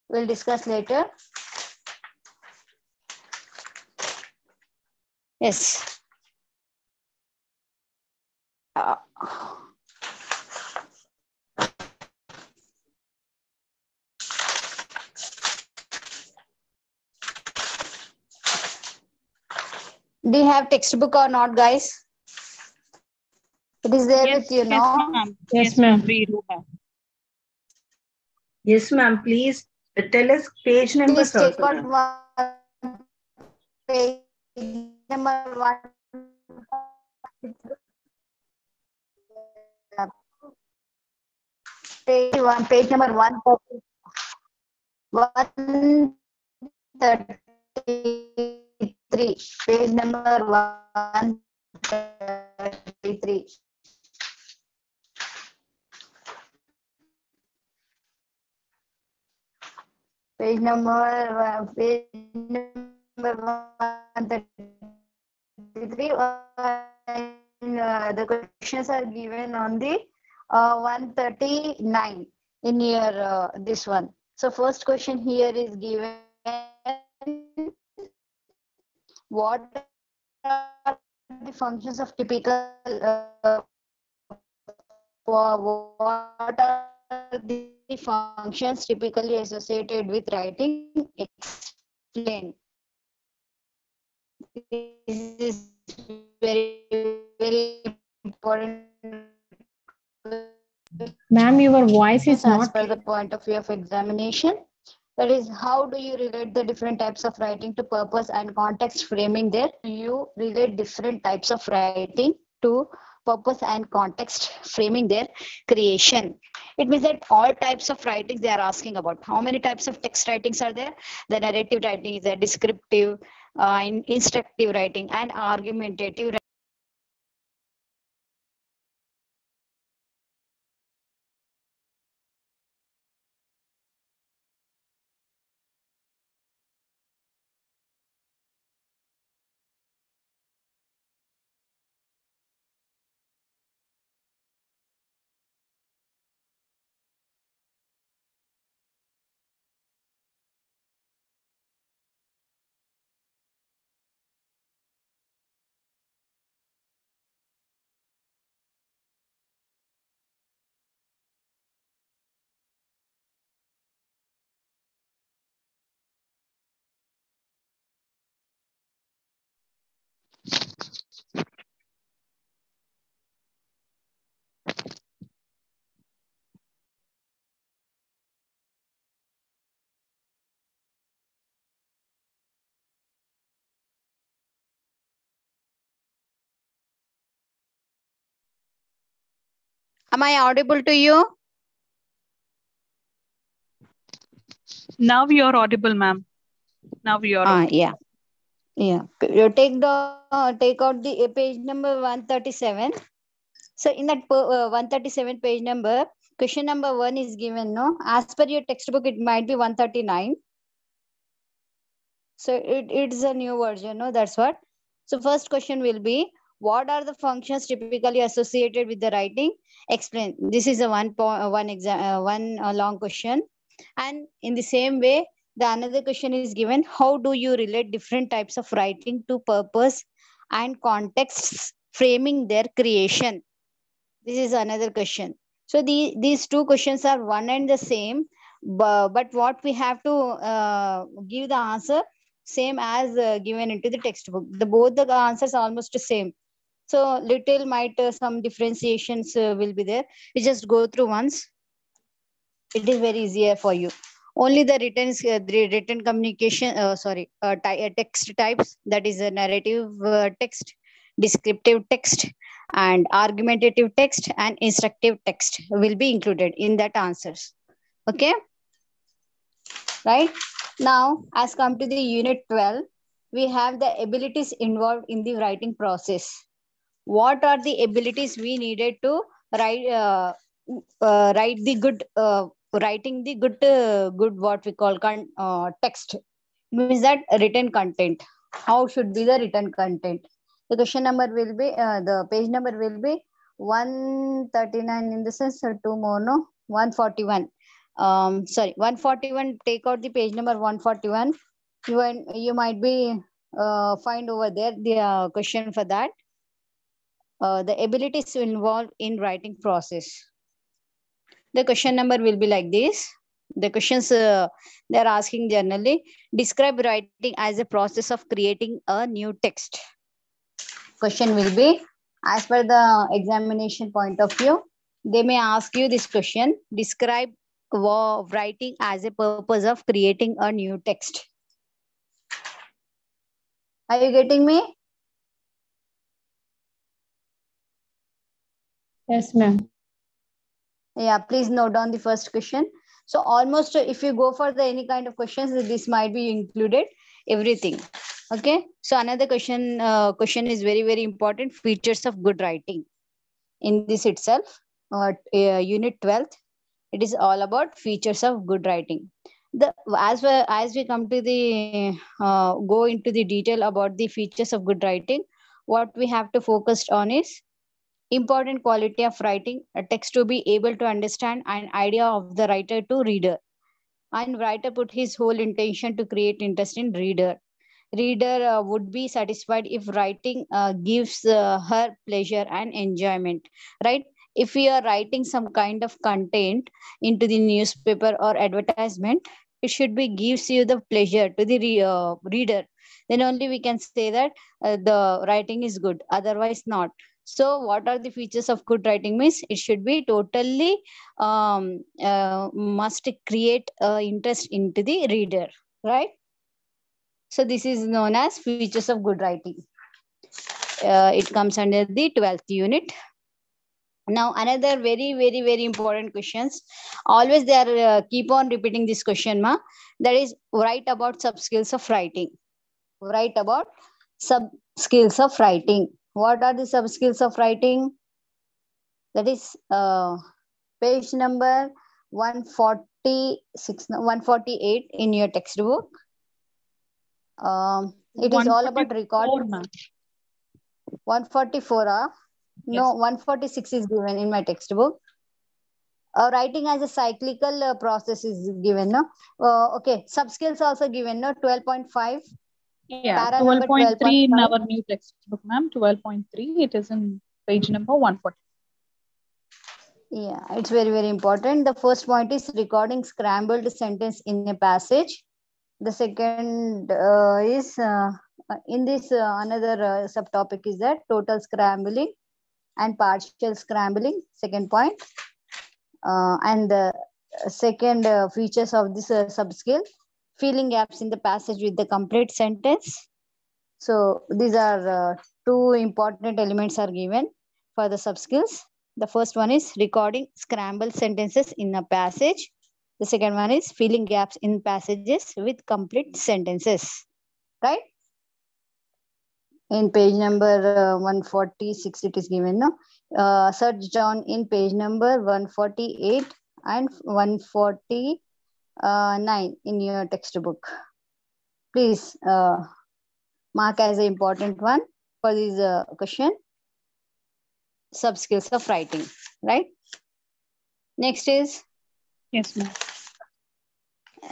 We'll discuss later. Yes. Do you have textbook or not, guys? It is there with you, Yes, no? ma'am. Yes, Yes, ma'am. ma'am. We do have. Yes, ma'am. Please tell us page numbers Please also, take out ma'am. one page number one. Page number 133. Page number 133. Page number 133. The questions are given on the 139 in your this one. So first question here is given, what are the functions of typical what are the functions typically associated with writing? Explain. This is very important Ma'am, your voice is as not per the point of view of examination. That is, how do you relate the different types of writing to purpose and context framing there? You relate different types of writing to purpose and context framing their creation. It means that all types of writings they are asking about. How many types of text writings are there? The narrative writing is there, descriptive, instructive writing, and argumentative. Am I audible to you? Now you are audible, ma'am. Now you are audible. Yeah. Yeah. You take out the page number 137. So in that 137 page number, question number 1 is given, no? As per your textbook, it might be 139. So it's a new version, no? That's what. So first question will be, what are the functions typically associated with the writing? Explain. This is a one long question. And in the same way, the another question is given, how do you relate different types of writing to purpose and contexts framing their creation? This is another question. So these two questions are one and the same, but what we have to give the answer same as given into the textbook. Both the answers are almost the same. So little might some differentiations will be there. You just go through once. It is very easier for you. Only the written communication, text types, that is a narrative text, descriptive text, and argumentative text and instructive text will be included in that answers. Okay, right? Now, as come to the unit 12, we have the abilities involved in the writing process. What are the abilities we needed to write the good writing the good what we call text? Means that written content. How should be the written content? The question number will be the page number will be 139 in the sense, two more, no, 141. Sorry, 141, take out the page number 141. You might be find over there the question for that. The abilities to involve in writing process. The question number will be like this. The questions they're asking generally, describe writing as a process of creating a new text. Question will be, as per the examination point of view, they may ask you this question, describe writing as a purpose of creating a new text. Are you getting me? Yes, ma'am. Yeah, please note down the first question. So almost if you go for the any kind of questions, this might be included, everything. Okay. So another question is very, very important. Features of good writing. In this itself, unit 12th, it is all about features of good writing. As we come to the go into the detail about the features of good writing, what we have to focus on is important quality of writing, a text to be able to understand, an idea of the writer to reader, and writer put his whole intention to create interest in reader. Reader would be satisfied if writing gives her pleasure and enjoyment, right? If we are writing some kind of content into the newspaper or advertisement, it should be gives you the pleasure to the reader, then only we can say that the writing is good, otherwise not. So what are the features of good writing means? It should be totally must create interest into the reader, right? So this is known as features of good writing. It comes under the 12th unit. Now another very, very, very important questions. Always they are keep on repeating this question, ma. That is, write about sub skills of writing. Write about sub skills of writing. What are the sub skills of writing? That is page number 146, 148 in your textbook. It is all about record. 144, no, 146 is given in my textbook. Writing as a cyclical process is given, no? Okay, sub skills also given, no? 12.5. Yeah, 12.3 in our new textbook, ma'am. 12.3. It is in page number 140. Yeah, it's very, very important. The first point is recording scrambled sentence in a passage. The second is in this another subtopic is that total scrambling and partial scrambling. Second point, and the second features of this sub-skill, filling gaps in the passage with the complete sentence. So these are two important elements are given for the sub-skills. The first one is recording scrambled sentences in a passage. The second one is filling gaps in passages with complete sentences, right? In page number 146, it is given, no? Search down in page number 148 and 149 in your textbook. Please mark as an important one for this question. Sub skills of writing, right? Next is? Yes, ma'am.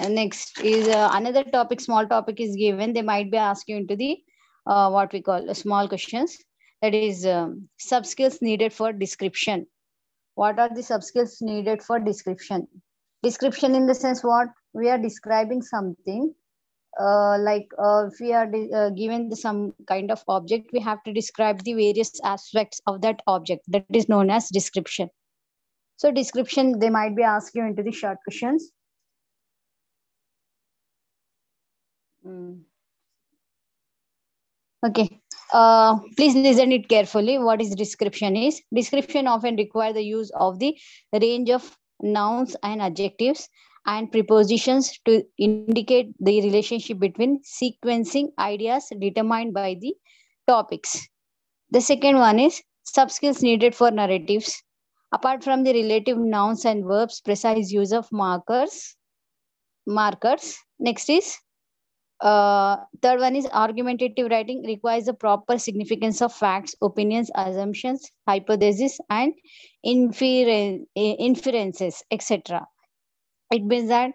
Next is another topic, small topic is given. They might be asking into the what we call small questions. That is sub skills needed for description. What are the sub skills needed for description? Description in the sense what? We are describing something. If we are given some kind of object, we have to describe the various aspects of that object. That is known as description. So description, they might be asking you into the short questions. Okay. Please listen it carefully. What is description is? Description often require the use of the range of nouns and adjectives and prepositions to indicate the relationship between sequencing ideas determined by the topics. The second one is sub-skills needed for narratives. Apart from the relative nouns and verbs, precise use of markers. Next is third one is argumentative writing requires the proper significance of facts, opinions, assumptions, hypotheses, and inferences, etc. It means that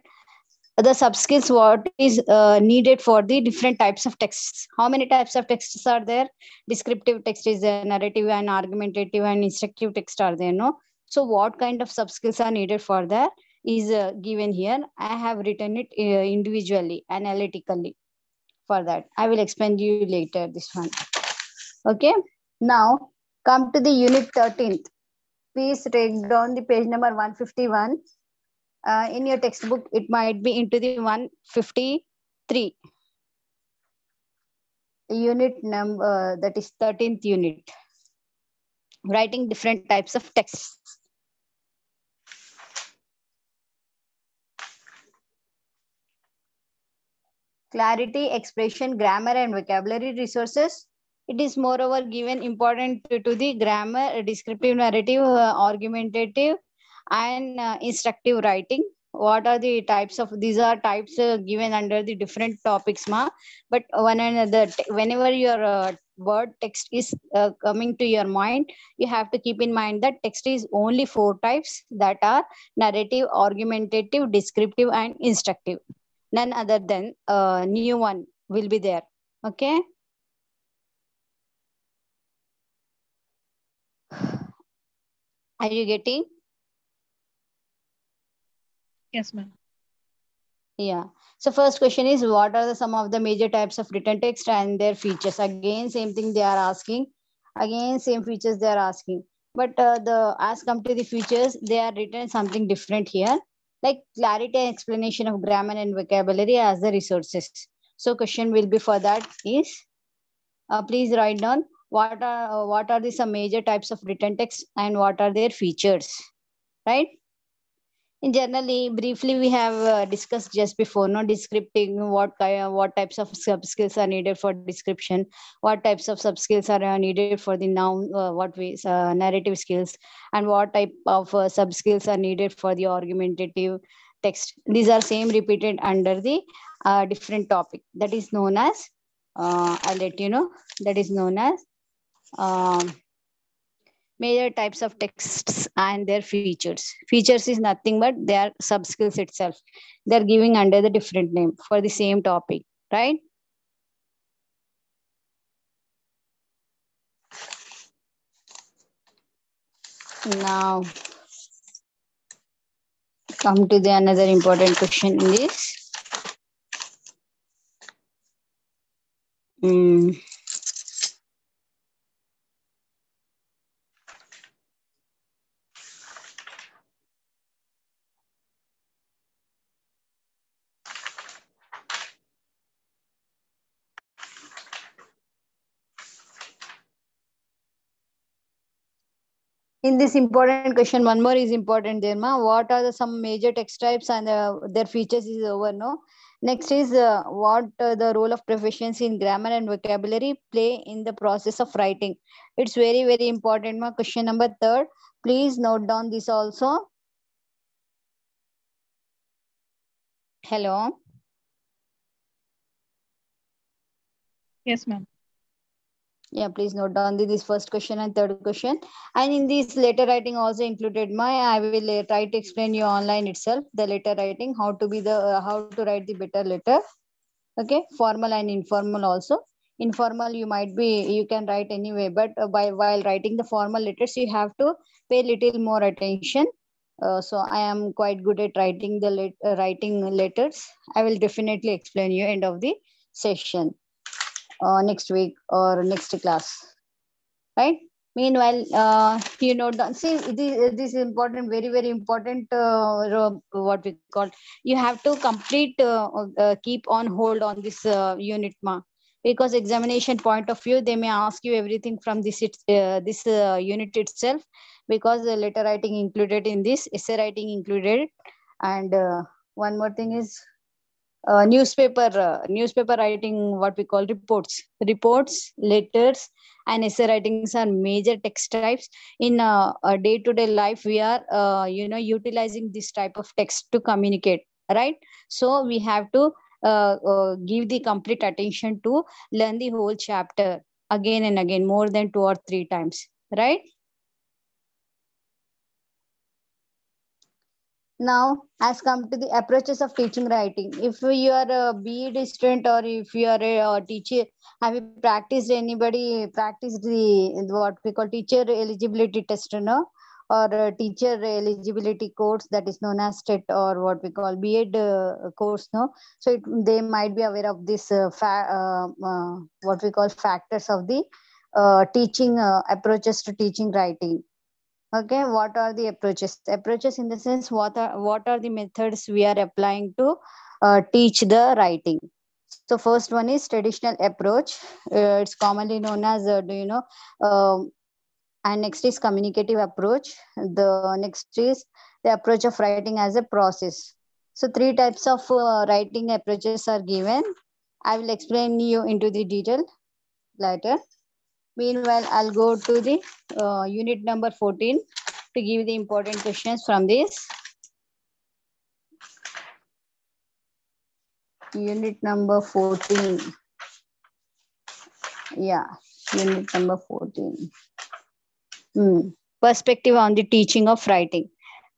the sub-skills what is needed for the different types of texts. How many types of texts are there? Descriptive text is there, narrative and argumentative and instructive text are there, no? So what kind of sub-skills are needed for that is given here. I have written it individually, analytically for that. I will explain you later this one. Okay, now come to the unit 13th. Please take down the page number 151. In your textbook, it might be into the 153. Unit number, that is 13th unit. Writing different types of texts. Clarity, expression, grammar, and vocabulary resources. It is moreover given important to the grammar, descriptive, narrative, argumentative, and instructive writing. What are the types of, these are types given under the different topics, ma. But whenever your word text is coming to your mind, you have to keep in mind that text is only 4 types, that are narrative, argumentative, descriptive, and instructive. None other than new one will be there. Okay. Are you getting? Yes, ma'am. Yeah. So first question is, what are some of the major types of written text and their features? Again, same thing they are asking. Again, same features they are asking. But as come to the features, they are written something different here. Like clarity and explanation of grammar and vocabulary as the resources. So question will be for that is, please write down what are the some major types of written text and what are their features, right? In generally, briefly, we have discussed just before, no, descripting what types of sub skills are needed for description, what types of sub skills are needed for the noun, narrative skills, and what type of sub skills are needed for the argumentative text. These are same repeated under the different topic that is known as. I'll let you know, that is known as major types of texts and their features. Features is nothing but they are sub skills itself. They're giving under the different name for the same topic, right? Now, come to the another important question in this. In this important question, one more is important there, ma. What are some major text types and their features is over, no? Next is what the role of proficiency in grammar and vocabulary play in the process of writing. It's very, very important, ma. Question number 3. Please note down this also. Hello. Yes, ma'am. Yeah, please note down this first question and third question. And in this letter writing also included, I will try to explain you online itself, the letter writing, how to write the better letter. Okay, formal and informal also. Informal, you can write anyway, but while writing the formal letters, you have to pay little more attention. So I am quite good at writing the writing letters. I will definitely explain you end of the session. Next week or next class, right? Meanwhile, you know, see, this is important, very, very important, what we call, you have to complete, keep on hold on this unit, ma, because examination point of view, they may ask you everything from this unit itself, because the letter writing included in this, essay writing included, and one more thing is newspaper writing, what we call reports, letters, and essay writings are major text types. In a day-to-day life, we are utilizing this type of text to communicate, right? So we have to give the complete attention to learn the whole chapter again and again, more than 2 or 3 times, right? Now, as come to the approaches of teaching writing. If you are a BEd student or if you are a teacher, have you practiced the what we call teacher eligibility test, no? Or teacher eligibility course that is known as TET or what we call BEd course, no? So they might be aware of this what we call factors of the teaching approaches to teaching writing. Okay, what are the approaches? Approaches in the sense, what are the methods we are applying to teach the writing? So first one is traditional approach. It's commonly known as and next is communicative approach. The next is the approach of writing as a process. So three types of writing approaches are given. I will explain you into the detail later. Meanwhile, I'll go to the unit number 14 to give the important questions from this. Unit number 14. Yeah, unit number 14. Perspective on the teaching of writing.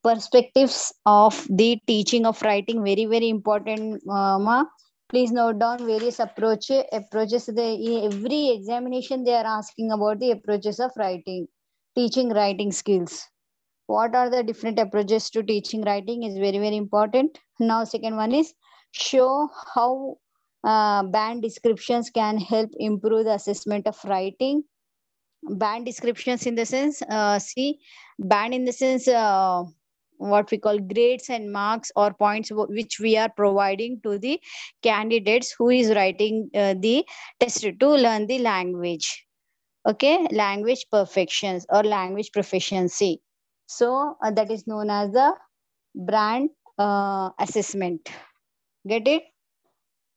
Perspectives of the teaching of writing, very, very important, Ma. Please note down various approaches. Every examination, they are asking about the approaches of writing, teaching writing skills. What are the different approaches to teaching writing is very, very important. Now, second one is show how band descriptions can help improve the assessment of writing. Band descriptions in the sense, band in the sense, what we call grades and marks or points which we are providing to the candidates who is writing the test to learn the language. Okay, language perfections or language proficiency. So that is known as the brand assessment. Get it?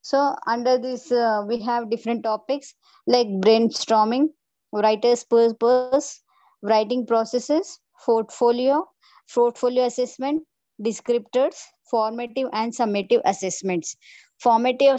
So under this, we have different topics like brainstorming, writer's purpose, writing processes, portfolio assessment, descriptors, formative and summative assessments. Summative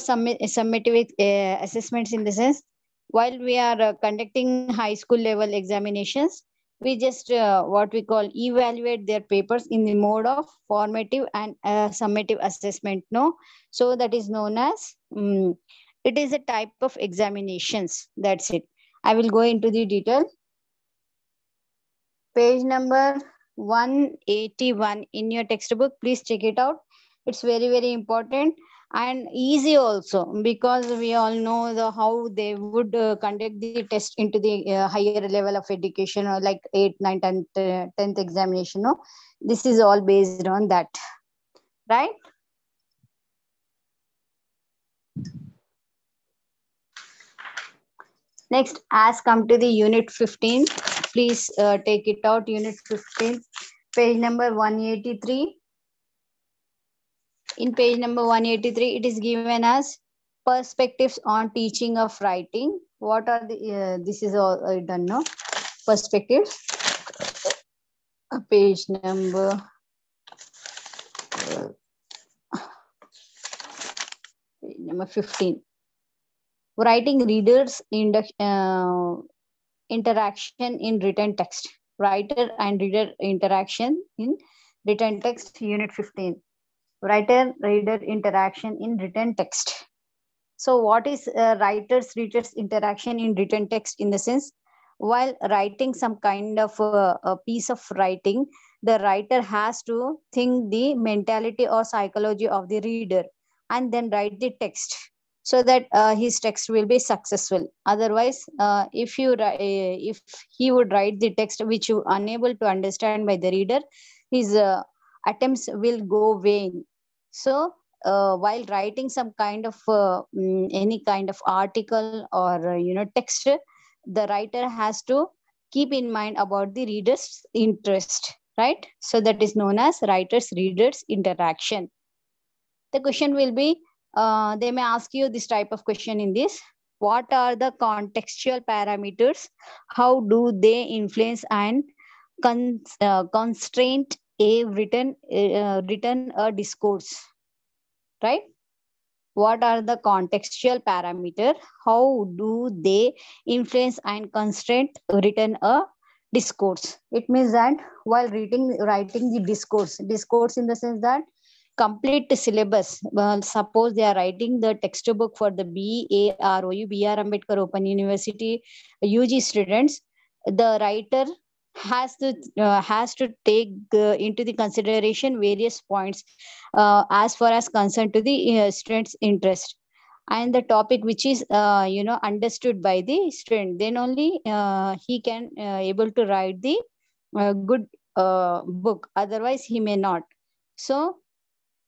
assessments in the sense, while we are conducting high school level examinations, we just what we call evaluate their papers in the mode of formative and summative assessment, no? So that is known as it is a type of examinations. That's it. I will go into the detail. Page number 181 in your textbook. Please check it out. It's very, very important and easy also, because we all know how they would conduct the test into the higher level of education, or like 8th, 9th, 10th examination. No, this is all based on that, right? Next, as come to the unit 15. Please take it out. Unit 15, page number 183. In page number 183, it is given as perspectives on teaching of writing. What are the, this is all done now. Perspectives. Page number 15. Writing readers interaction in written text. Writer and reader interaction in written text, unit 15. Writer-reader interaction in written text. So what is writers-readers interaction in written text? In the sense, while writing some kind of a piece of writing, the writer has to think the mentality or psychology of the reader and then write the text, so that his text will be successful. Otherwise, if he would write the text which you unable to understand by the reader, his attempts will go vain. So while writing some kind of any kind of article or text, the writer has to keep in mind about the reader's interest, right? So that is known as writers readers interaction. The question will be, they may ask you this type of question in this: what are the contextual parameters? How do they influence and constraint a written a discourse, right? What are the contextual parameters? How do they influence and constraint written a discourse. It means that while writing the discourse in the sense that complete syllabus. Well, suppose they are writing the textbook for the BAROU, B.R. Ambedkar Open University UG students. The writer has to take into the consideration various points as far as concerned to the students' interest and the topic which is understood by the student. Then only he can able to write the good book. Otherwise, he may not. So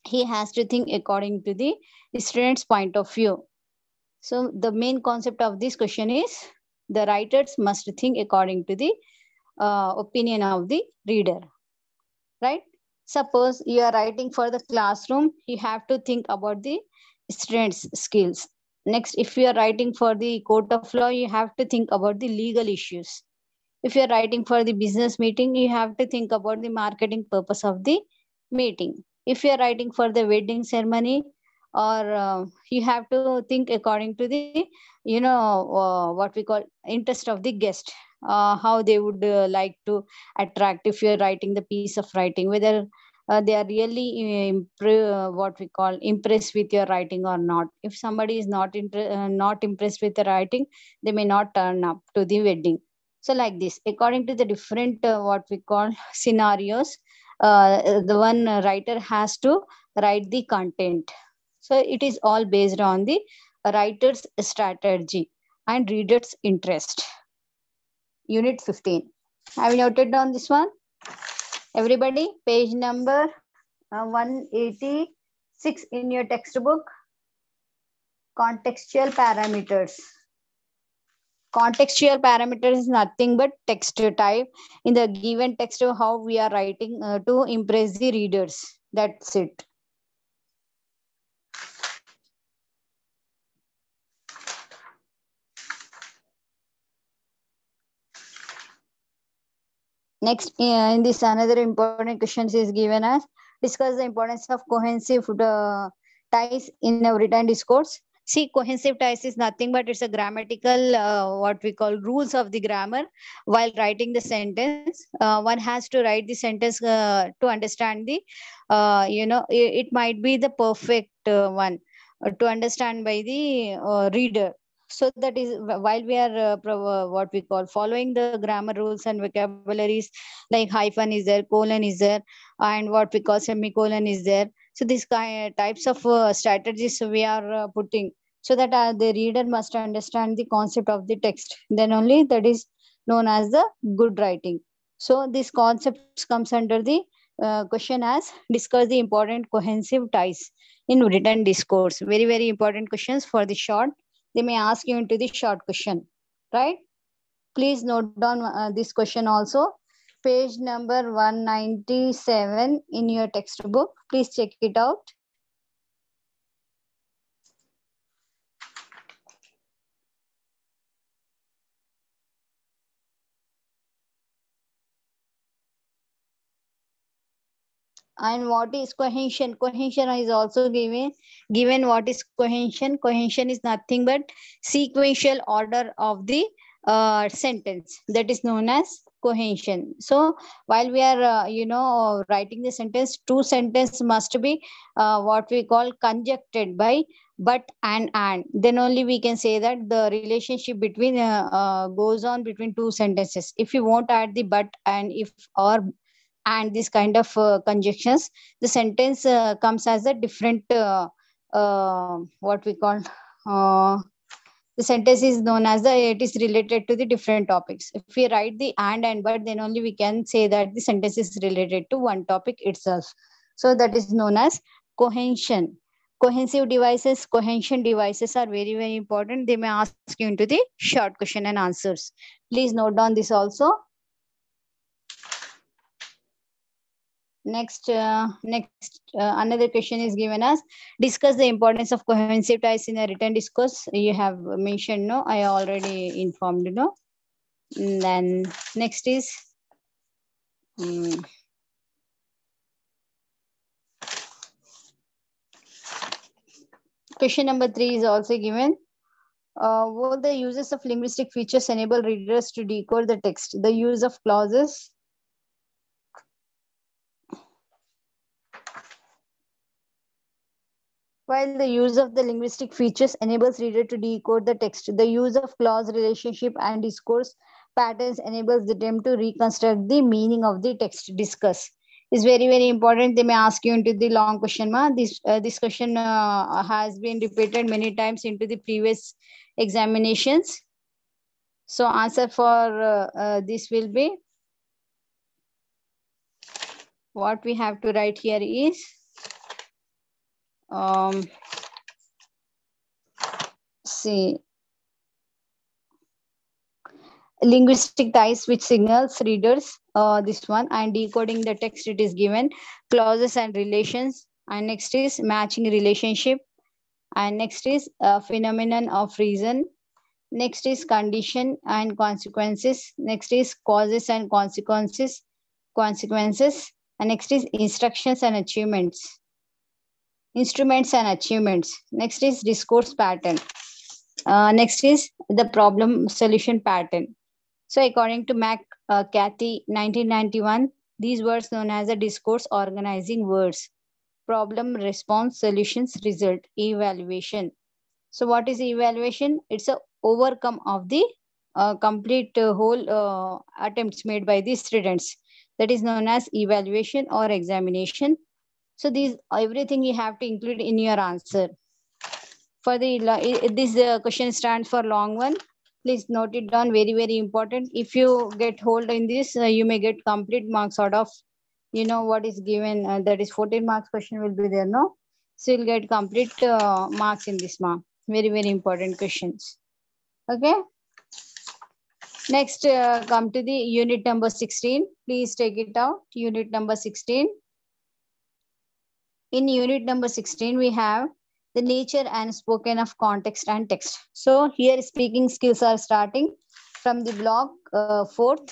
he has to think according to the student's point of view. So the main concept of this question is the writers must think according to the opinion of the reader, right? Suppose you are writing for the classroom, you have to think about the students' skills. Next, if you are writing for the court of law, you have to think about the legal issues. If you are writing for the business meeting, you have to think about the marketing purpose of the meeting. If you are writing for the wedding ceremony, or you have to think according to the what we call interest of the guest, how they would like to attract. If you are writing the piece of writing, whether they are really what we call impressed with your writing or not. If somebody is not impressed with the writing, they may not turn up to the wedding. So like this, according to the different what we call scenarios, the one writer has to write the content. So it is all based on the writer's strategy and reader's interest. Unit 15. Have you noted down this one? Everybody, page number 186 in your textbook. Contextual parameters. Contextual parameters is nothing but text type in the given text of how we are writing to impress the readers. That's it. Next, in this another important questions is given as discuss the importance of cohesive ties in a written discourse. See, cohesive ties is nothing but it's a grammatical, what we call rules of the grammar. While writing the sentence, one has to write the sentence to understand the, it might be the perfect one to understand by the reader. So that is while we are what we call following the grammar rules and vocabularies, like hyphen is there, colon is there, and what we call semicolon is there. So these types of strategies we are putting so that the reader must understand the concept of the text. Then only that is known as the good writing. So this concept comes under the question as discuss the important cohesive ties in written discourse. Very, very important questions for the short. They may ask you into the short question, right? Please note down this question also. Page number 197 in your textbook. Please check it out. And what is cohesion? Cohesion is also given. Given what is cohesion? Cohesion is nothing but sequential order of the sentence. That is known as cohesion. So while we are, writing the sentence, two sentences must be what we call conjuncted by but and. Then only we can say that the relationship between goes on between two sentences. If you won't add the but and if or and this kind of conjunctions, the sentence comes as a different what we call the sentence is known as it is related to the different topics. If we write the and but, then only we can say that the sentence is related to one topic itself. So that is known as cohesion. Cohesive devices, cohesion devices are very, very important. They may ask you into the short question and answers. Please note down this also. Next, another question is given as discuss the importance of cohesive ties in a written discourse. You have mentioned, no? I already informed, no? And then next is question number 3 is also given. Will the uses of linguistic features enable readers to decode the text? The use of clauses. While the use of the linguistic features enables reader to decode the text, the use of clause, relationship, and discourse patterns enables them to reconstruct the meaning of the text discussed. Is very, very important. They may ask you into the long question. This question has been repeated many times into the previous examinations. So answer for this will be, what we have to write here is, see, linguistic ties which signals readers, this one, and decoding the text it is given, clauses and relations, and next is matching relationship, and next is phenomenon of reason, next is condition and consequences, next is causes and consequences, and next is instructions and achievements, instruments and achievements, next is discourse pattern, next is the problem solution pattern. So according to McCarthy, 1991, these words known as the discourse organizing words: problem, response, solutions, result, evaluation. So what is evaluation? It's a overcome of the complete whole attempts made by the students. That is known as evaluation or examination. So these everything you have to include in your answer. For the this question stands for long one. Please note it down, very, very important. If you get hold in this, you may get complete marks out of, what is given, that is 14 marks question will be there, no? So you'll get complete marks in this mark. Very, very important questions. Okay. Next, come to the unit number 16. Please take it out. Unit number 16. In unit number 16, we have the nature and spoken of context and text. So here speaking skills are starting from the block 4th.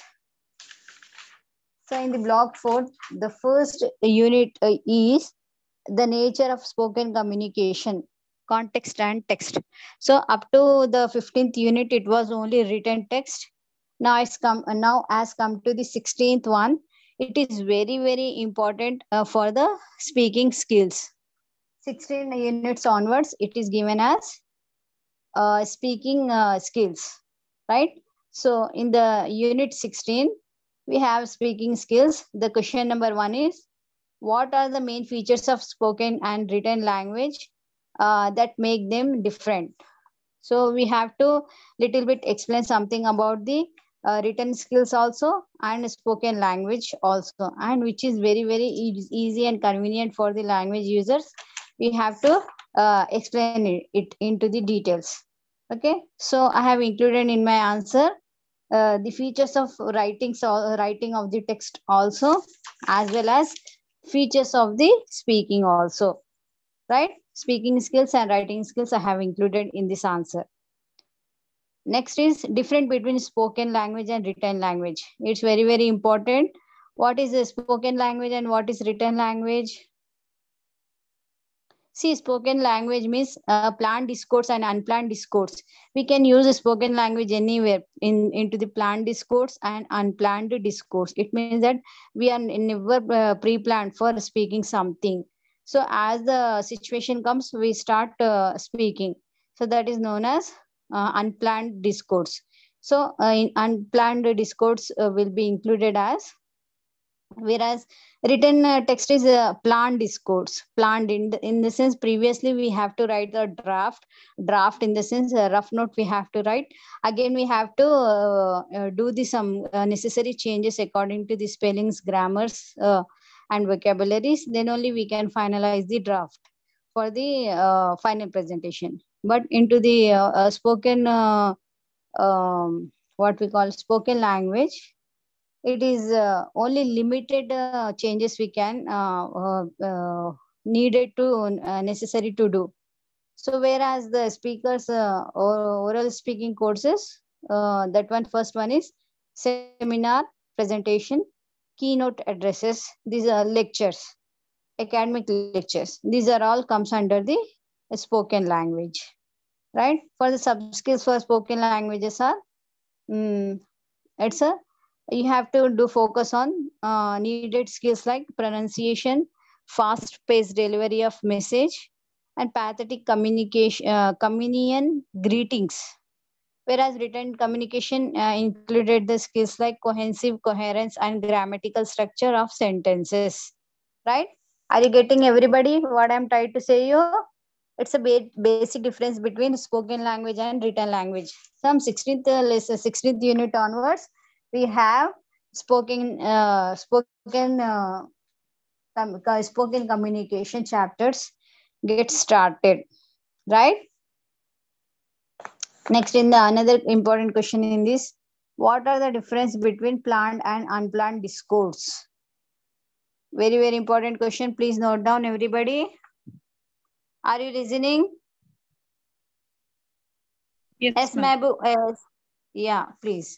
So in the block 4th, the first unit is the nature of spoken communication, context and text. So up to the 15th unit, it was only written text. Now it's come to the 16th one. It is very, very important for the speaking skills. 16 units onwards, it is given as speaking skills, right? So in the unit 16, we have speaking skills. The question number 1 is, what are the main features of spoken and written language that make them different? So we have to little bit explain something about the written skills also and spoken language also, and which is very, very easy and convenient for the language users. We have to explain it into the details. Okay, so I have included in my answer the features of writing of the text also, as well as features of the speaking also, right? Speaking skills and writing skills I have included in this answer. Next is difference between spoken language and written language. It's very, very important. What is a spoken language and what is written language? See, spoken language means planned discourse and unplanned discourse. We can use a spoken language anywhere into the planned discourse and unplanned discourse. It means that we are never pre-planned for speaking something. So as the situation comes, we start speaking. So that is known as unplanned discourse. So in unplanned discourse will be included as, whereas written text is a planned discourse. Planned in the sense, previously we have to write the draft in the sense rough note we have to write. Again we have to do some necessary changes according to the spellings, grammars and vocabularies. Then only we can finalize the draft for the final presentation. But into the spoken what we call spoken language, it is only limited changes we can needed to necessary to do. So whereas the speakers oral speaking courses, that one, first one is seminar, presentation, keynote addresses. These are lectures, academic lectures. These are all comes under the spoken language. right? For the sub skills for spoken languages are, it's a, you have to do focus on needed skills like pronunciation, fast paced delivery of message, and pathetic communication, communion greetings. Whereas written communication included the skills like cohesive coherence and grammatical structure of sentences, right? Are you getting everybody what I'm trying to say you? It's a basic difference between spoken language and written language. From 16th lesson, 16th unit onwards, we have spoken communication chapters get started, right? Next, in the another important question in this, what are the difference between planned and unplanned discourse? Very, very important question. Please note down, everybody. Are you listening? Yes, ma'am. Mabu. Yeah, please.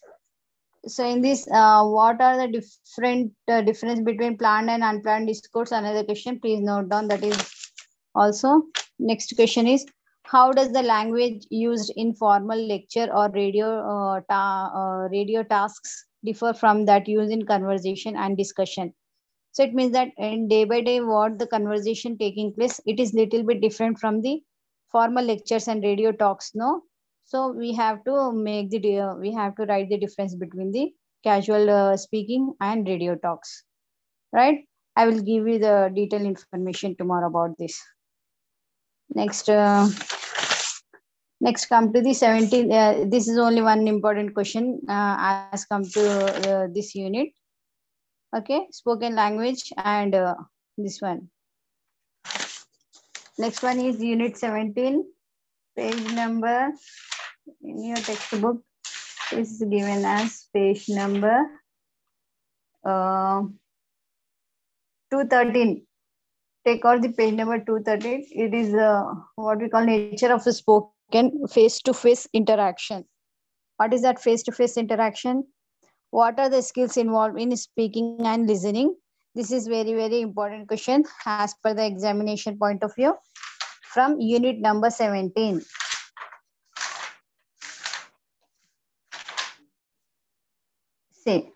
So in this, what are the difference between planned and unplanned discourse? Another question. Please note down. That is also. Next question is, how does the language used in formal lecture or radio tasks differ from that used in conversation and discussion? So it means that in day by day, what the conversation taking place, it is little bit different from the formal lectures and radio talks, no? So we have to make the, we have to write the difference between the casual speaking and radio talks, right? I will give you the detailed information tomorrow about this. Next, next come to the 17. This is only one important question as come to this unit. Okay, spoken language and this one. Next one is unit 17, page number in your textbook is given as page number 213. Take out the page number 213. It is what we call nature of the spoken face-to-face interaction. What is that face-to-face interaction? What are the skills involved in speaking and listening? This is very, very important question as per the examination point of view from unit number 17. See,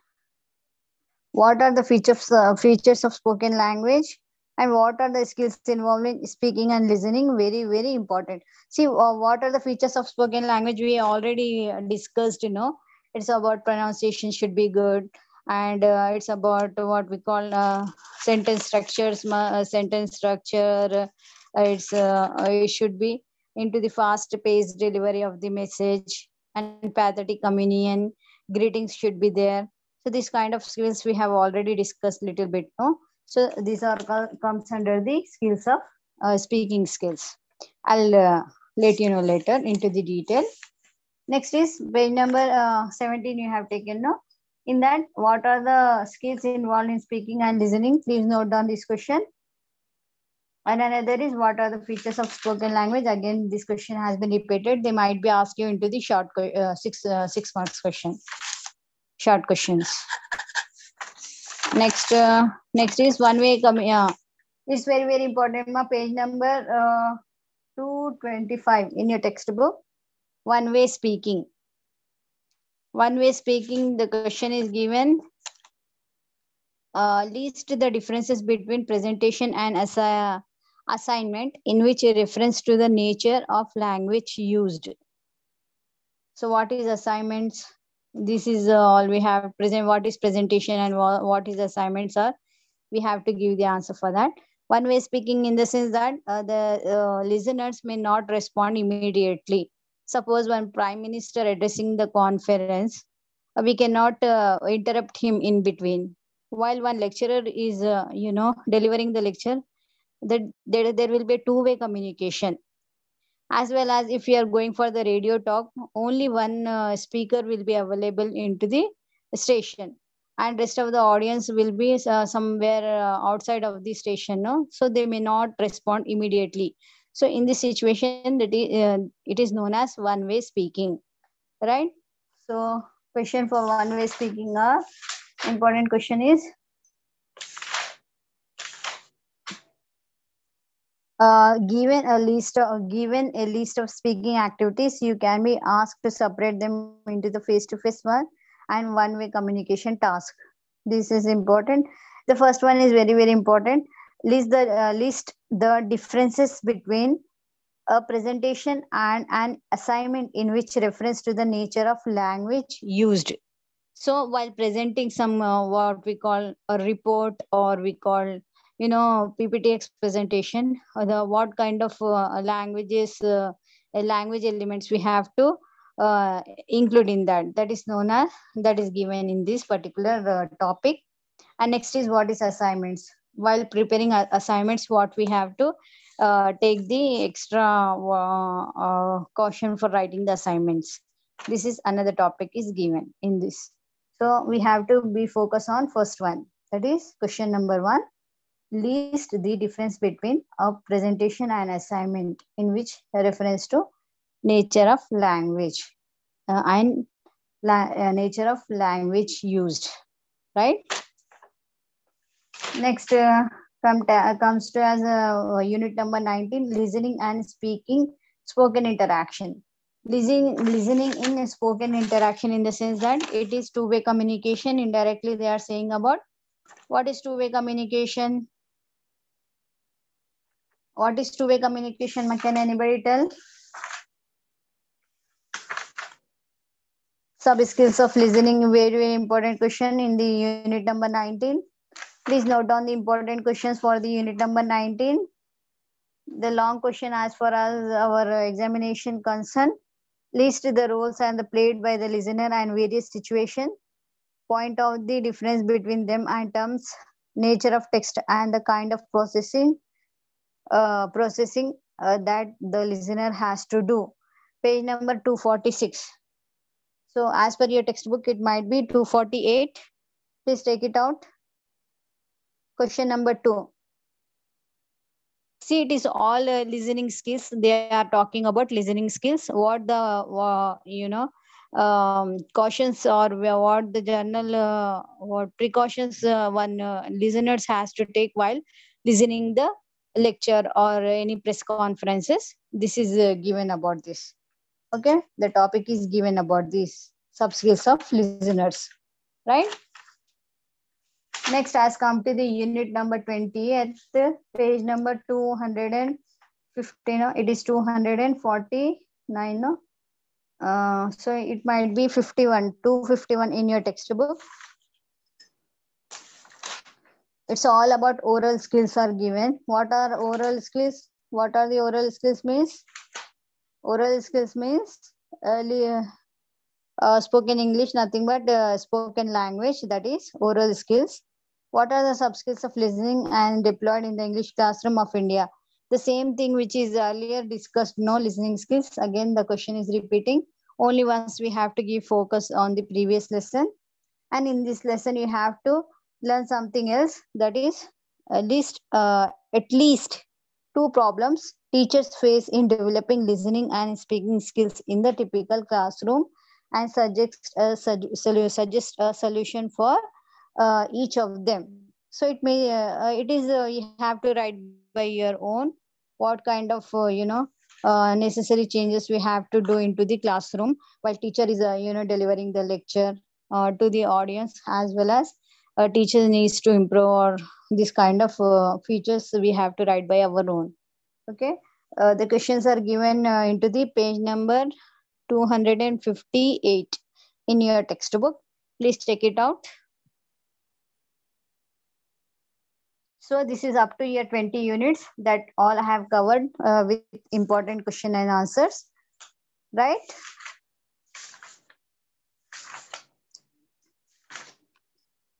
what are the features of spoken language and what are the skills involved in speaking and listening? Very, very important. See, what are the features of spoken language? We already discussed, you know, it's about pronunciation should be good, and it's about what we call sentence structures, sentence structure. It should be into the fast paced delivery of the message and pathetic communion. Greetings should be there. So this kind of skills we have already discussed little bit, no? So these are comes under the skills of speaking skills. I'll let you know later into the detail. Next is page number 17 you have taken, no? In that, what are the skills involved in speaking and listening? Please note down this question. And another is, what are the features of spoken language? Again, this question has been repeated. They might be asked you into the short 6 marks question. Short questions. Next, next is one way coming. It's very, very important. Page number 225 in your textbook. One way speaking. One way speaking. The question is given. List the differences between presentation and assignment, in which a reference to the nature of language used. So, what is assignments? This is all we have present. What is presentation and what is assignments are? We have to give the answer for that. One way speaking in the sense that the listeners may not respond immediately. Suppose when Prime Minister addressing the conference, we cannot interrupt him in between. While one lecturer is, delivering the lecture, that there will be a two-way communication. As well as if you are going for the radio talk, only one speaker will be available into the station, and rest of the audience will be somewhere outside of the station, no? So they may not respond immediately. So in this situation, it is known as one way speaking, right? So question for one way speaking are, important question is, given a list of speaking activities, you can be asked to separate them into the face-to-face one and one-way communication task. This is important. The first one is very, very important. List the differences between a presentation and an assignment in which reference to the nature of language used. So while presenting some what we call a report, or we call PPTX presentation, what kind of language elements we have to include in that, that is known as, that is given in this particular topic. And next is what is assignments. While preparing assignments, what we have to take the extra caution for writing the assignments. This is another topic is given in this. So we have to be focused on first one. That is question number 1. List the difference between a presentation and assignment in which reference to nature of language and nature of language used. Right? Next comes to as unit number 19, listening and speaking, spoken interaction. Listening in a spoken interaction, in the sense that it is two-way communication. Indirectly they are saying about what is two-way communication. What is two-way communication? Can anybody tell? Sub skills of listening, very, very important question in the unit number 19. Please note down the important questions for the unit number 19. The long question as far as our examination concern. List the roles and the played by the listener and various situations. Point out the difference between them and terms, nature of text and the kind of processing that the listener has to do. Page number 246. So as per your textbook, it might be 248. Please take it out. Question number 2. See, it is all listening skills. They are talking about listening skills. What the cautions, or what the journal what precautions one listeners has to take while listening the lecture or any press conferences. This is given about this. Okay, the topic is given about these sub skills of listeners, right? Next, has come to the unit number 20 at page number 215. It is 249. No? So it might be 251 in your textbook. It's all about oral skills are given. What are oral skills? What are the oral skills means? Oral skills means earlier spoken English, nothing but spoken language, that is oral skills. What are the sub skills of listening and deployed in the English classroom of India? The same thing which is earlier discussed, no listening skills. Again, the question is repeating. Only once we have to give focus on the previous lesson. And in this lesson, you have to learn something else. That is at least 2 problems teachers face in developing listening and speaking skills in the typical classroom, and suggest a solution for each of them. So it may it is you have to write by your own what kind of necessary changes we have to do into the classroom while teacher is delivering the lecture to the audience, as well as teacher needs to improve, or this kind of features we have to write by our own. Okay, the questions are given into the page number 258 in your textbook. Please check it out. So this is up to your 20 units that all I have covered with important question and answers, right?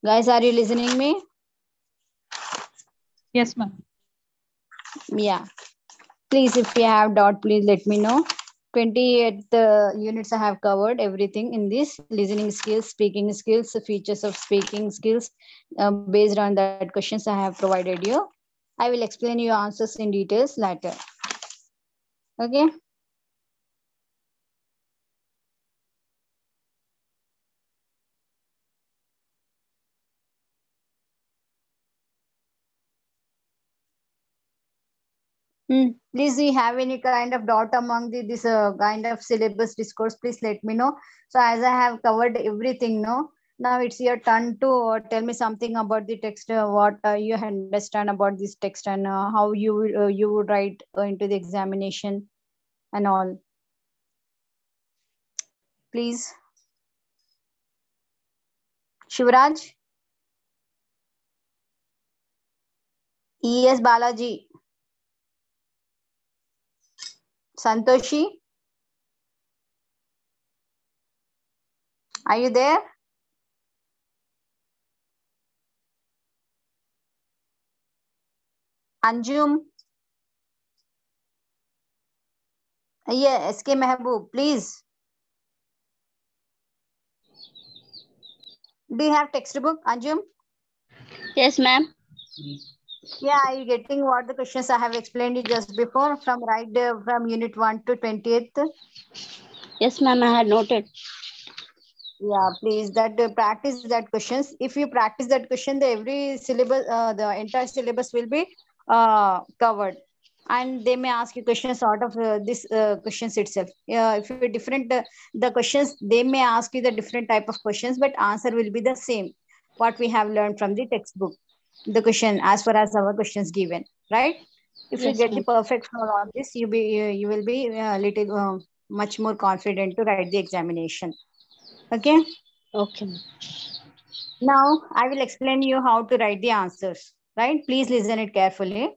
Guys, are you listening me? Yes, ma'am. Yeah. Please, if you have doubt, please let me know. 28 units I have covered everything in this: listening skills, speaking skills, features of speaking skills. Based on that questions I have provided you. I will explain your answers in details later. Okay. Please, do you have any kind of doubt among this kind of syllabus discourse? Please let me know. So as I have covered everything, no, now it's your turn to tell me something about the text. What you understand about this text and how you would write into the examination and all. Please, Shivraj. E.S. Balaji. Santoshi. Are you there? Anjum. Yeah, SK Mehboob, please. Do you have textbook, Anjum? Yes, ma'am. Yeah, are you getting what the questions I have explained it just before from from unit 1 to 20th? Yes, ma'am, I had noted. Yeah, please practice that questions. If you practice that question, the every syllabus, the entire syllabus will be covered. And they may ask you questions out of this questions itself. If you're different, the questions, they may ask you the different type of questions, but answer will be the same. What we have learned from the textbook, the question as far as our questions given, right? If you get the perfect for all this, you will be little much more confident to write the examination. Okay. Okay. Now I will explain you how to write the answers. Right? Please listen it carefully.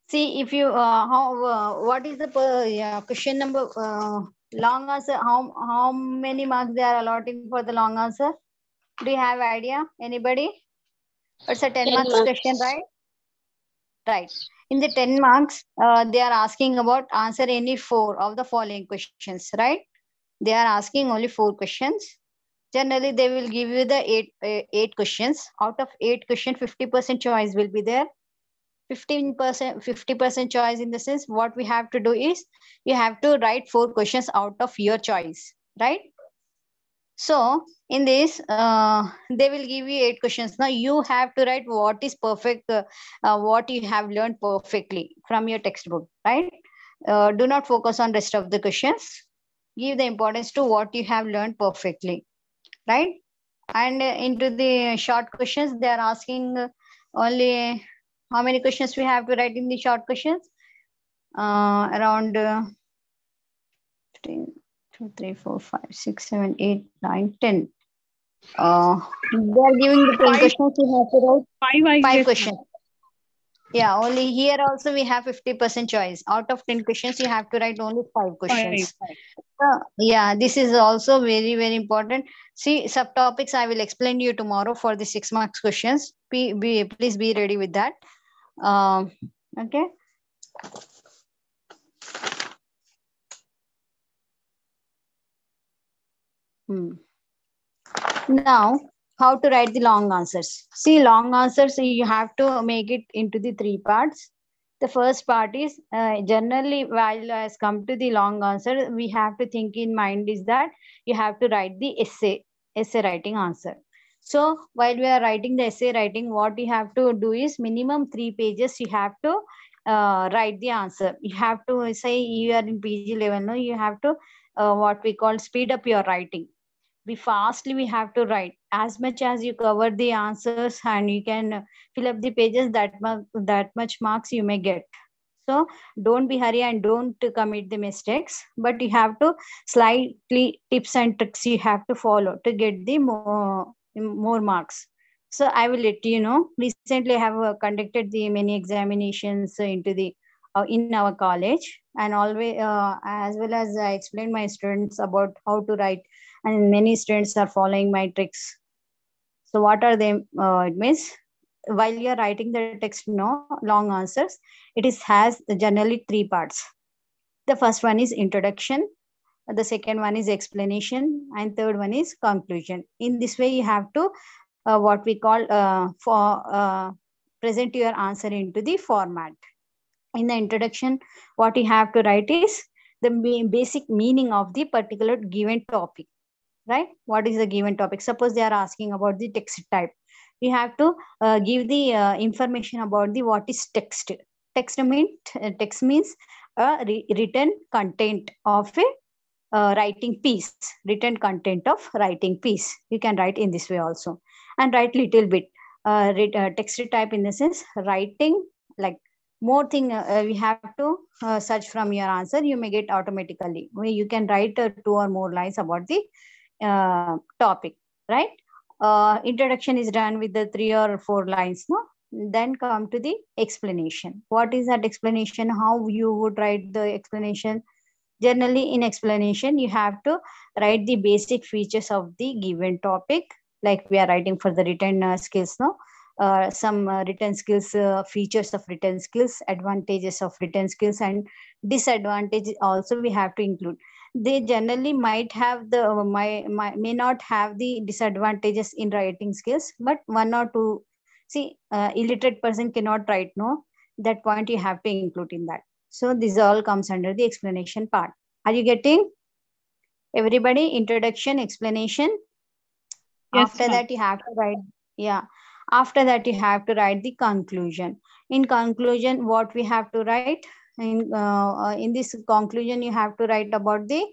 See, if you what is the question number long answer? How many marks they are allotting for the long answer? Do you have idea? Anybody? It's a 10 marks question, right? Right. In the 10 marks, they are asking about answer any 4 of the following questions, right? They are asking only 4 questions. Generally, they will give you the 8 questions. Out of 8 questions, 50% choice will be there. 50% choice in the sense what we have to do is you have to write 4 questions out of your choice, right? So in this, they will give you 8 questions. Now you have to write what is perfect, what you have learned perfectly from your textbook, right? Do not focus on rest of the questions. Give the importance to what you have learned perfectly, right? And into the short questions, they are asking only how many questions we have to write in the short questions? Around 2, 3, 4, 5, 6, 7, 8, 9, 10. They are giving the 10 questions. You have to write 5 questions. Yeah, only here also we have 50% choice. Out of 10 questions, you have to write only 5 questions. Yeah, this is also very, very important. See, subtopics I will explain to you tomorrow for the 6 marks questions. Please be ready with that. Okay. Now, how to write the long answers. See, long answers, you have to make it into the 3 parts. The first part is generally while as come to the long answer, we have to think in mind is that you have to write the essay writing answer. So while we are writing the essay writing, what you have to do is minimum 3 pages you have to write the answer. You have to say you are in PG level, no, you have to what we call speed up your writing. We have to write as much as you cover the answers and you can fill up the pages, that much marks you may get. So don't be hurry and don't commit the mistakes, but you have to slightly tips and tricks you have to follow to get the more marks. So I will let you know. Recently I have conducted the many examinations into the in our college, and always as well as I explained my students about how to write, and many students are following my tricks. So what are they? It means while you are writing the text, long answers, has generally 3 parts. The first one is introduction, the second one is explanation, and third one is conclusion. In this way, you have to what we call present your answer into the format. In the introduction, what you have to write is the basic meaning of the particular given topic, right? What is the given topic? Suppose they are asking about the text type. You have to give the information about the what is text. Text means a written content of a writing piece. Written content of writing piece. You can write in this way also, and write little bit. Text type in the sense writing like more thing. We have to search from your answer. You may get automatically. You can write 2 or more lines about the topic, right? Introduction is done with the 3 or 4 lines, no? Then come to the explanation. What is that explanation? How you would write the explanation? Generally, in explanation, you have to write the basic features of the given topic, like we are writing for the written skills, no? Some written skills, features of written skills, advantages of written skills, and disadvantages also we have to include. They generally might have the may not have the disadvantages in writing skills, but 1 or 2. See, illiterate person cannot write, no? That point you have to include in that. So this all comes under the explanation part. Are you getting? Everybody, introduction, explanation. Yes, After that you have to write, yeah. After that you have to write the conclusion. In conclusion, what we have to write? In this conclusion, you have to write about the,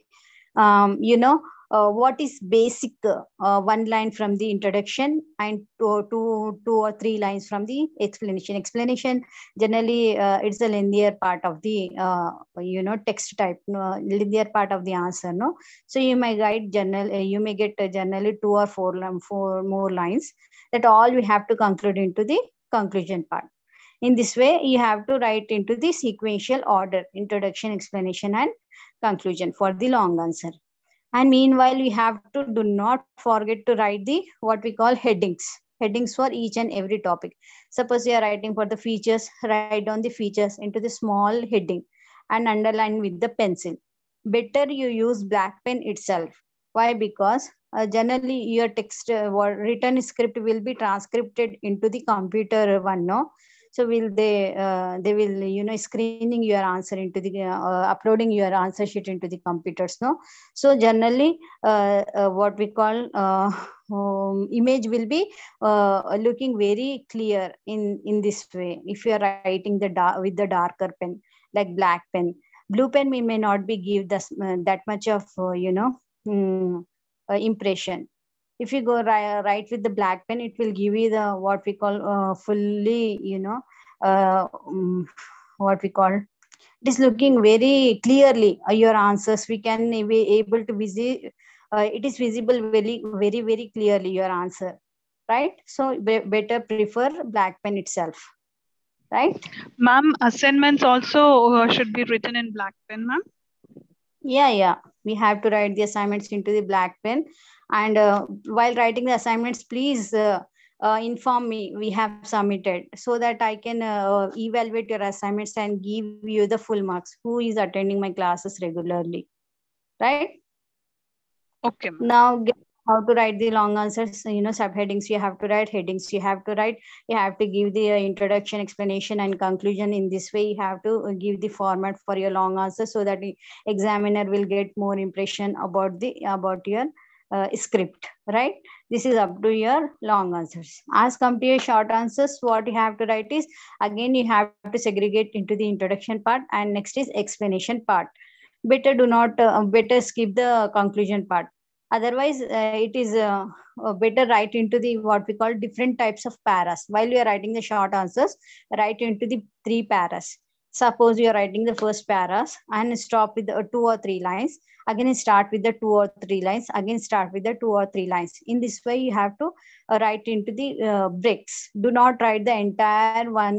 what is basic, 1 line from the introduction, and 2 or 3 lines from the explanation. Explanation generally it's a linear part of the text type, linear part of the answer, no? So you may write you may get generally 2 or 4 more lines. That all we have to conclude into the conclusion part. In this way, you have to write into the sequential order: introduction, explanation, and conclusion for the long answer. And meanwhile, we have to do not forget to write the what we call headings. Headings for each and every topic. Suppose you are writing for the features, write down the features into the small heading and underline with the pencil. Better you use black pen itself. Why? Because generally your text written script will be transcribed into the computer one, no? So will they will screening your answer into the uploading your answer sheet into the computers, no? So generally what we call image will be looking very clear in this way if you are writing with the darker pen like black pen. Blue pen may not be give that much of impression. If you go write with the black pen, it will give you the what we call fully what we call, it is looking very clearly your answers. We can be able to visit, it is visible very clearly your answer, right? So better prefer black pen itself, right? Ma'am, assignments also should be written in black pen, ma'am? Yeah, we have to write the assignments into the black pen. And while writing the assignments, please inform me we have submitted, so that I can evaluate your assignments and give you the full marks who is attending my classes regularly, right? Okay, ma'am. Now get how to write the long answers. Subheadings you have to write, headings you have to write. You have to give the introduction, explanation, and conclusion. In this way you have to give the format for your long answer, so that the examiner will get more impression about your script, right? This is up to your long answers. As compared to your short answers, what you have to write is, again you have to segregate into the introduction part, and next is explanation part. Better do not better skip the conclusion part. Otherwise it is better write into the what we call different types of paras. While you are writing the short answers, write into the 3 paras. Suppose you are writing the first paras and stop with the 2 or 3 lines. Again start with the 2 or 3 lines. Again start with the 2 or 3 lines. In this way you have to write into the breaks. Do not write the entire one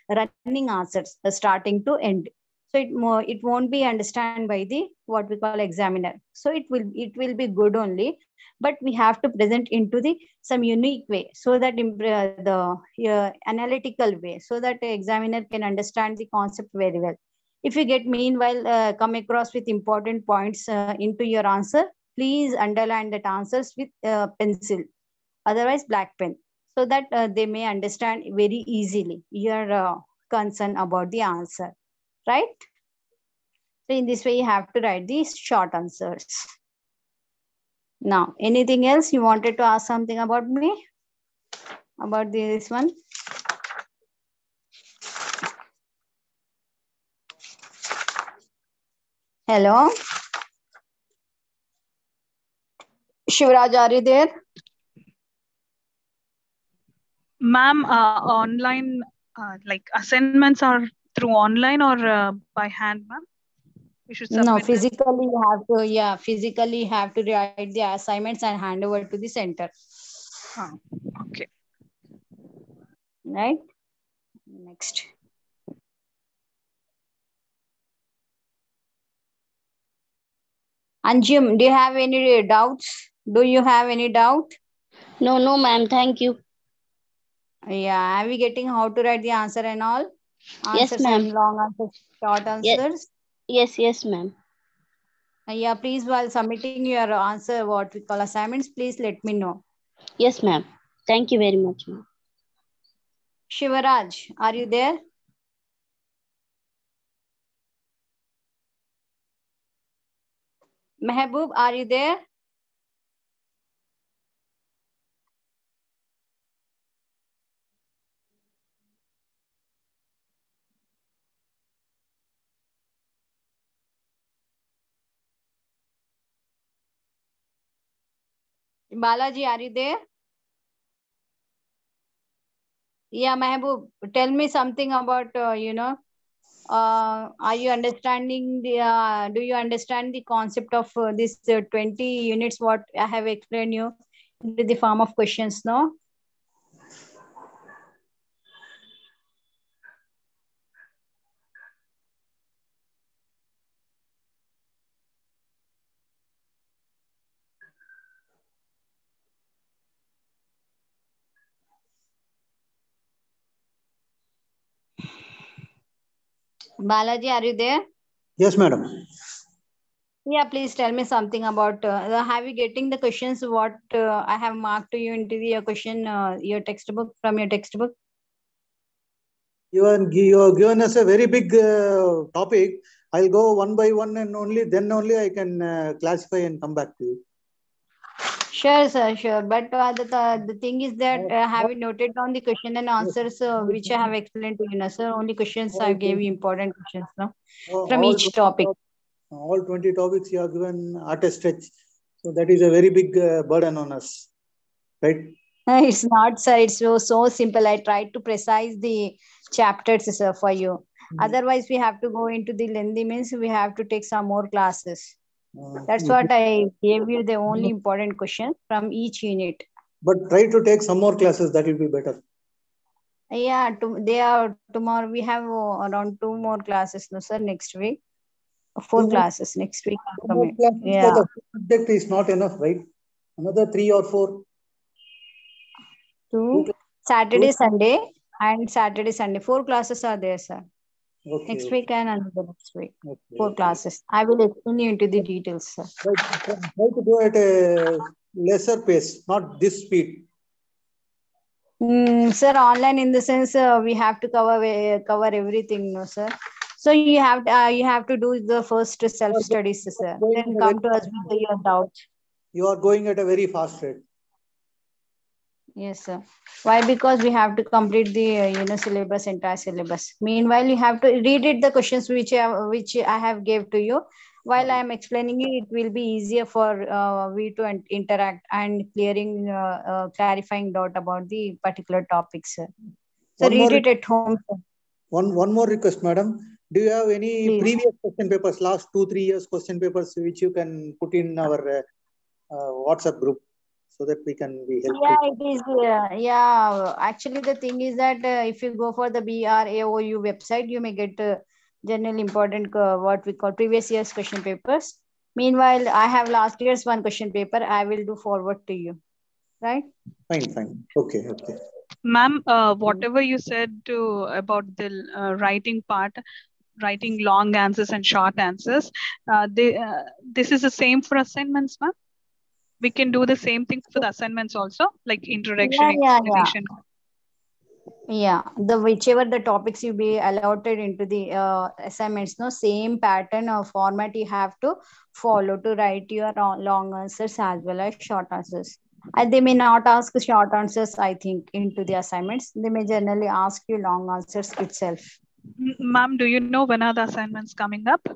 running answers starting to end. So it won't be understand by the what we call examiner. So it will be good only, but we have to present into the some unique way, so that the analytical way, so that the examiner can understand the concept very well. If you get meanwhile come across with important points into your answer, please underline that answers with pencil, otherwise black pen, so that they may understand very easily your concern about the answer. Right? So in this way, you have to write these short answers. Now, anything else you wanted to ask something about me? About this one? Hello. Shivraj, are you there? Ma'am, online, like assignments are through online or by hand, ma'am? We should No, submit them. physically you have to, yeah, physically you have to write the assignments and hand over to the center. Oh, okay. Right? Next. Anjum, do you have any doubts? Do you have any doubt? No, no, ma'am. Thank you. Yeah, are we getting how to write the answer and all? Yes, Answers ma'am. and long answers, short answers? Yes, ma'am. Yeah, please, while submitting your answer, what we call assignments, please let me know. Yes, ma'am. Thank you very much, ma'am. Shivaraj, are you there? Mehboob, are you there? Balaji, are you there? Yeah, Mehboob, tell me something about, are you understanding the, do you understand the concept of this 20 units, what I have explained you into the form of questions, no? Balaji, are you there? Yes, madam. Yeah, please tell me something about, have you getting the questions what I have marked to you into the question, your textbook, from your textbook? You have given us a very big topic. I'll go one by one and then only I can classify and come back to you. Sure, sir, sure. But the thing is that have you noted down the question and answers which I have explained to you, no, sir? Only questions I gave you, important questions, no? From each topic. All 20 topics you have given at a stretch. So that is a very big burden on us, right? It's not, sir. It's so simple. I tried to precise the chapters, sir, for you. Otherwise, we have to go into the lengthy, means we have to take some more classes. That's what I gave you, the only important question from each unit. But try to take some more classes. That will be better. Yeah, tomorrow we have around 2 more classes, no, sir, next week. 4 classes next week. Yeah. The subject is not enough, right? Another 3 or 4. 2 Saturday, Sunday, and Saturday, Sunday. 4 classes are there, sir. Okay. Next week and another next week. Okay. 4 classes. I will explain you into the details, sir. Try to go at a lesser pace, not this speed. Sir, online in the sense we have to cover everything, no, sir. So you have to do the first self studies, sir. Then come to us with your doubts. You are going at a very fast rate. Yes, sir. Why? Because we have to complete the syllabus, entire syllabus. Meanwhile, you have to read it the questions which I have gave to you. While I am explaining you, it will be easier for we to interact and clarifying doubt about the particular topics, sir. So read it at home, sir. One more request, madam. Do you have any previous question papers, last 2-3 years question papers, which you can put in our WhatsApp group so that we can be helpful? Yeah, it is. Yeah, actually, the thing is that if you go for the BRAOU website, you may get general important what we call previous year's question papers. Meanwhile, I have last year's one question paper. I will do forward to you. Right? Fine. Okay. Ma'am, whatever you said about the writing part, writing long answers and short answers, this is the same for assignments, ma'am? We can do the same thing for the assignments also, like introduction, explanation. Yeah, whichever the topics you be allotted into the assignments, no, same pattern or format you have to follow to write your long answers as well as short answers. And they may not ask short answers, I think, into the assignments. They may generally ask you long answers itself. Ma'am, do you know when are the assignments coming up?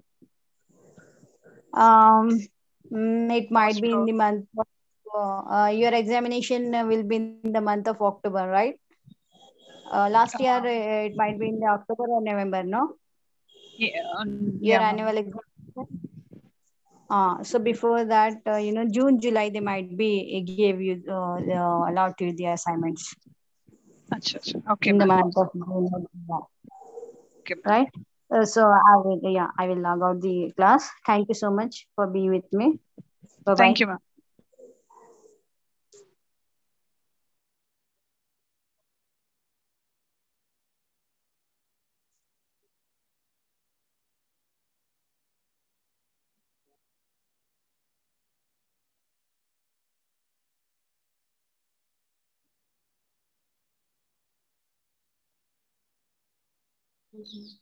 It might be in the month of, your examination will be in the month of October, right? Last year, it might be in the October or November, no? Yeah, Your ma'am. annual examination. So before that, June, July, they might be gave you allowed to you the assignments Acha, acha. Okay, in the ma'am. month of June or July, Okay, ma'am. right? So I will log out the class. Thank you so much for being with me. Bye bye. Thank you, ma'am.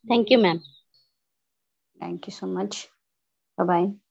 Thank you, ma'am. Thank you so much. Bye bye.